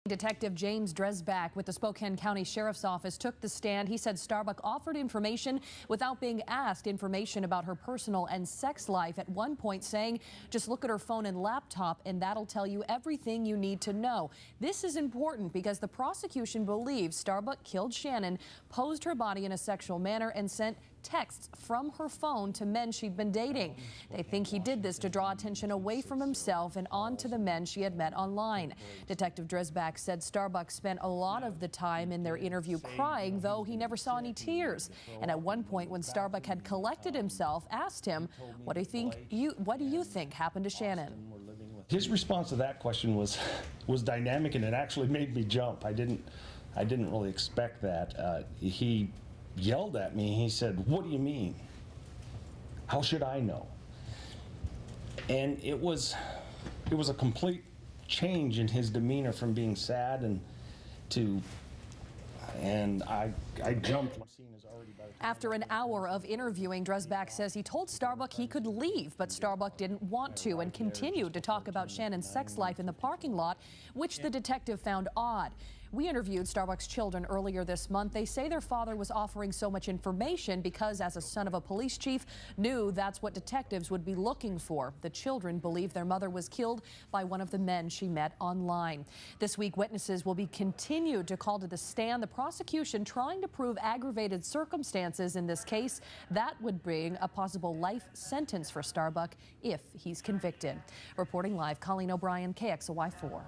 Detective James Dresbach with the Spokane County Sheriff's Office took the stand. He said Starbuck offered information without being asked, information about her personal and sex life, at one point saying, just look at her phone and laptop and that'll tell you everything you need to know. This is important because the prosecution believes Starbuck killed Chanin, posed her body in a sexual manner, and sent texts from her phone to men she'd been dating. They think he did this to draw attention away from himself and on to the men she had met online. Detective Dresbach said Starbuck spent a lot of the time in their interview crying, though he never saw any tears. And at one point, when Starbuck had collected himself, asked him, what do you think happened to Chanin? His response to that question was dynamic, and it actually made me jump. I didn't really expect that. He yelled at me. He said, "What do you mean? How should I know?" And it was a complete change in his demeanor from being sad and I jumped. After an hour of interviewing, Dresbach says he told Starbuck he could leave, but Starbuck didn't want to and continued to talk about Chanin's sex life in the parking lot, which the detective found odd. We interviewed Starbuck's children earlier this month. They say their father was offering so much information because, as a son of a police chief, knew that's what detectives would be looking for. The children believe their mother was killed by one of the men she met online. This week, witnesses will be continued to call to the stand. The prosecution trying to prove aggravated circumstances in this case that would bring a possible life sentence for Starbuck if he's convicted. Reporting live, Colleen, KXLY4.